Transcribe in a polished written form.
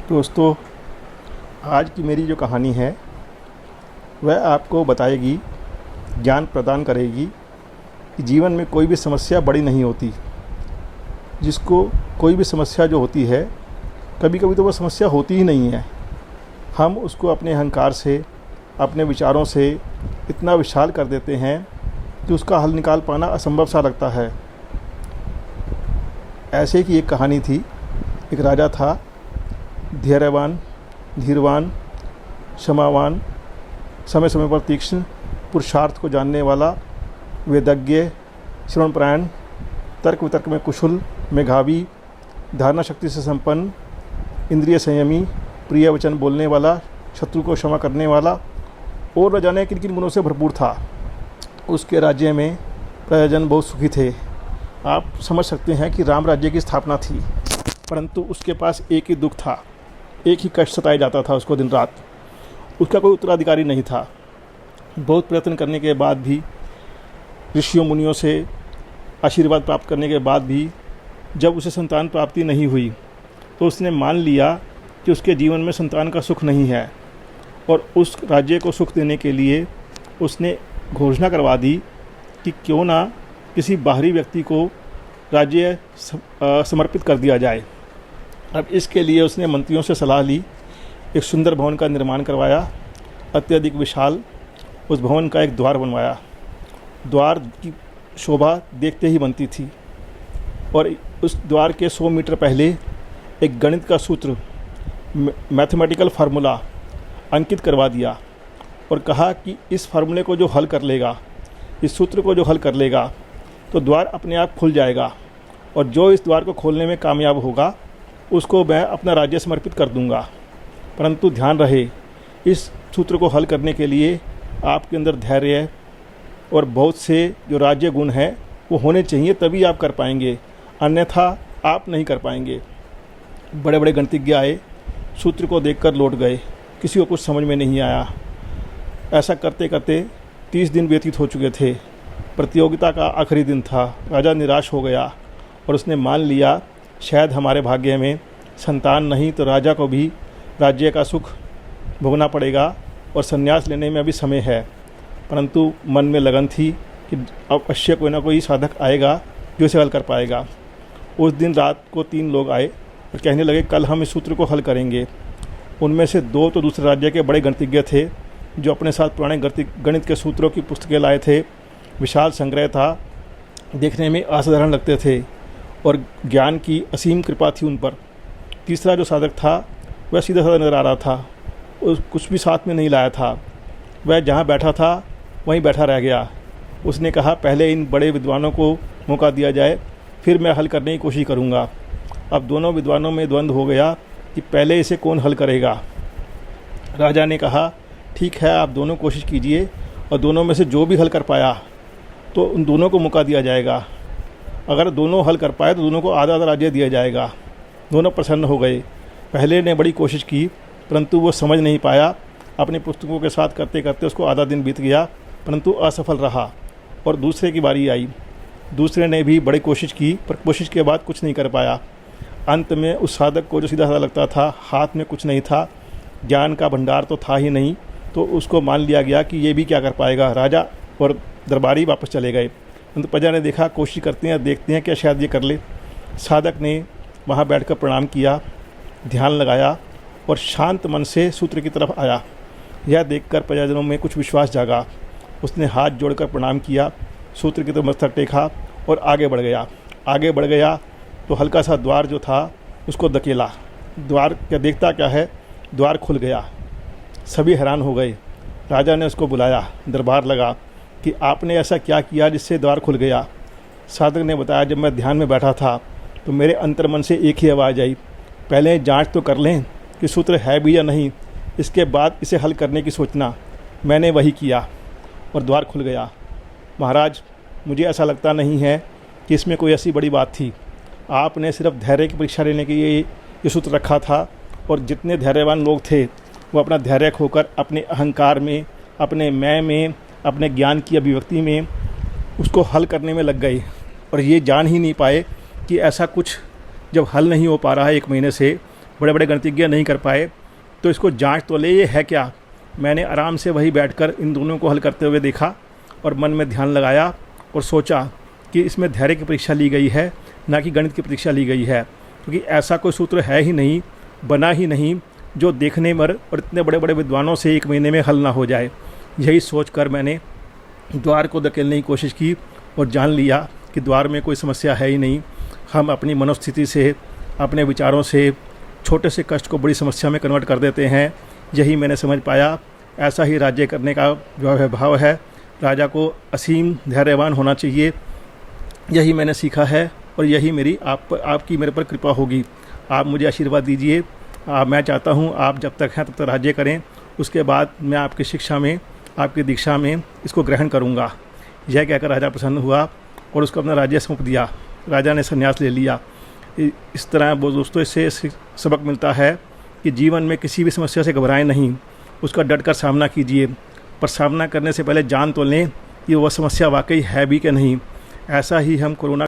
दोस्तों, आज की मेरी जो कहानी है वह आपको बताएगी, ज्ञान प्रदान करेगी कि जीवन में कोई भी समस्या बड़ी नहीं होती। जिसको कोई भी समस्या जो होती है, कभी कभी तो वह समस्या होती ही नहीं है। हम उसको अपने अहंकार से, अपने विचारों से इतना विशाल कर देते हैं कि उसका हल निकाल पाना असंभव सा लगता है। ऐसे की एक कहानी थी। एक राजा था, धैर्यवान, धीरवान, क्षमावान, समय समय पर तीक्ष्ण, पुरुषार्थ को जानने वाला, वेदज्ञ, श्रवणपरायण, तर्क वितर्क में कुशल, मेधावी, धारणा शक्ति से संपन्न, इंद्रिय संयमी, प्रिय वचन बोलने वाला, शत्रु को क्षमा करने वाला और न जाने किन किन गुणों से भरपूर था। उसके राज्य में प्रजाजन बहुत सुखी थे। आप समझ सकते हैं कि राम राज्य की स्थापना थी, परंतु उसके पास एक ही दुख था, एक ही कष्ट सताया जाता था उसको दिन रात। उसका कोई उत्तराधिकारी नहीं था। बहुत प्रयत्न करने के बाद भी, ऋषियों मुनियों से आशीर्वाद प्राप्त करने के बाद भी जब उसे संतान प्राप्ति नहीं हुई तो उसने मान लिया कि उसके जीवन में संतान का सुख नहीं है, और उस राज्य को सुख देने के लिए उसने घोषणा करवा दी कि क्यों ना किसी बाहरी व्यक्ति को राज्य समर्पित कर दिया जाए। अब इसके लिए उसने मंत्रियों से सलाह ली, एक सुंदर भवन का निर्माण करवाया, अत्यधिक विशाल। उस भवन का एक द्वार बनवाया। द्वार की शोभा देखते ही बनती थी, और उस द्वार के 100 मीटर पहले एक गणित का सूत्र, मैथमेटिकल फार्मूला अंकित करवा दिया और कहा कि इस फार्मूले को जो हल कर लेगा, इस सूत्र को जो हल कर लेगा, तो द्वार अपने आप खुल जाएगा, और जो इस द्वार को खोलने में कामयाब होगा उसको मैं अपना राज्य समर्पित कर दूंगा। परंतु ध्यान रहे, इस सूत्र को हल करने के लिए आपके अंदर धैर्य और बहुत से जो राज्य गुण हैं वो होने चाहिए, तभी आप कर पाएंगे, अन्यथा आप नहीं कर पाएंगे। बड़े बड़े गणितज्ञ आए, सूत्र को देखकर लौट गए, किसी को कुछ समझ में नहीं आया। ऐसा करते करते 30 दिन व्यतीत हो चुके थे। प्रतियोगिता का आखिरी दिन था। राजा निराश हो गया और उसने मान लिया शायद हमारे भाग्य में संतान नहीं तो राजा को भी राज्य का सुख भोगना पड़ेगा और संन्यास लेने में अभी समय है। परंतु मन में लगन थी कि अवश्य कोई ना कोई साधक आएगा जो इसे हल कर पाएगा। उस दिन रात को 3 लोग आए और कहने लगे, कल हम इस सूत्र को हल करेंगे। उनमें से 2 तो दूसरे राज्य के बड़े गणितज्ञ थे, जो अपने साथ पुराने गणित के सूत्रों की पुस्तकें लाए थे। विशाल संग्रह था, देखने में असाधारण लगते थे और ज्ञान की असीम कृपा थी उन पर। तीसरा जो साधक था वह सीधा साधा नजर आ रहा था, कुछ भी साथ में नहीं लाया था। वह जहाँ बैठा था वहीं बैठा रह गया। उसने कहा, पहले इन बड़े विद्वानों को मौका दिया जाए, फिर मैं हल करने की कोशिश करूँगा। अब दोनों विद्वानों में द्वंद्व हो गया कि पहले इसे कौन हल करेगा। राजा ने कहा, ठीक है, आप दोनों कोशिश कीजिए, और दोनों में से जो भी हल कर पाया तो उन दोनों को मौका दिया जाएगा। अगर दोनों हल कर पाए तो दोनों को आधा आधा राज्य दिया जाएगा। दोनों प्रसन्न हो गए। पहले ने बड़ी कोशिश की, परंतु वो समझ नहीं पाया। अपनी पुस्तकों के साथ करते करते उसको आधा दिन बीत गया, परंतु असफल रहा, और दूसरे की बारी आई। दूसरे ने भी बड़ी कोशिश की, पर कोशिश के बाद कुछ नहीं कर पाया। अंत में उस साधक को, जो सीधा साधा लगता था, हाथ में कुछ नहीं था, ज्ञान का भंडार तो था ही नहीं, तो उसको मान लिया गया कि ये भी क्या कर पाएगा। राजा और दरबारी वापस चले गए। परंतु प्रजा ने देखा, कोशिश करते हैं, देखते हैं क्या शायद ये कर ले। साधक ने वहाँ बैठकर प्रणाम किया, ध्यान लगाया और शांत मन से सूत्र की तरफ आया। यह देखकर प्रजाजनों में कुछ विश्वास जागा। उसने हाथ जोड़कर प्रणाम किया, सूत्र की तरफ मस्तक टेका और आगे बढ़ गया। आगे बढ़ गया तो हल्का सा द्वार जो था उसको धकेला। द्वार क्या देखता क्या है, द्वार खुल गया। सभी हैरान हो गए। राजा ने उसको बुलाया, दरबार लगा कि आपने ऐसा क्या किया जिससे द्वार खुल गया। साधक ने बताया, जब मैं ध्यान में बैठा था तो मेरे अंतर्मन से एक ही आवाज़ आई, पहले जांच तो कर लें कि सूत्र है भी या नहीं, इसके बाद इसे हल करने की सोचना। मैंने वही किया और द्वार खुल गया। महाराज, मुझे ऐसा लगता नहीं है कि इसमें कोई ऐसी बड़ी बात थी। आपने सिर्फ धैर्य की परीक्षा लेने के लिए ये सूत्र रखा था, और जितने धैर्यवान लोग थे वो अपना धैर्य खोकर अपने अहंकार में, अपने मैं में, अपने ज्ञान की अभिव्यक्ति में उसको हल करने में लग गए, और ये जान ही नहीं पाए कि ऐसा कुछ जब हल नहीं हो पा रहा है 1 महीने से, बड़े बड़े गणितज्ञ नहीं कर पाए, तो इसको जांच तो ले, ये है क्या। मैंने आराम से वही बैठकर इन दोनों को हल करते हुए देखा और मन में ध्यान लगाया और सोचा कि इसमें धैर्य की परीक्षा ली गई है, ना कि गणित की परीक्षा ली गई है, क्योंकि ऐसा कोई सूत्र है ही नहीं, बना ही नहीं, जो देखने पर और इतने बड़े बड़े विद्वानों से 1 महीने में हल ना हो जाए। यही सोचकर मैंने द्वार को धकेलने की कोशिश की और जान लिया कि द्वार में कोई समस्या है ही नहीं। हम अपनी मनोस्थिति से, अपने विचारों से छोटे से कष्ट को बड़ी समस्या में कन्वर्ट कर देते हैं। यही मैंने समझ पाया। ऐसा ही राज्य करने का जो भाव है, राजा को असीम धैर्यवान होना चाहिए। यही मैंने सीखा है और यही मेरी आपकी मेरे पर कृपा होगी। आप मुझे आशीर्वाद दीजिए। मैं चाहता हूँ आप जब तक हैं तब तक राज्य करें, उसके बाद मैं आपकी शिक्षा में, आपकी दीक्षा में इसको ग्रहण करूँगा। यह कहकर राजा प्रसन्न हुआ और उसको अपना राज्य सौंप दिया। राजा ने संन्यास ले लिया। इस तरह वो दोस्तों, इससे सबक मिलता है कि जीवन में किसी भी समस्या से घबराएं नहीं, उसका डट कर सामना कीजिए, पर सामना करने से पहले जान तो लें कि वह समस्या वाकई है भी कि नहीं। ऐसा ही हम कोरोना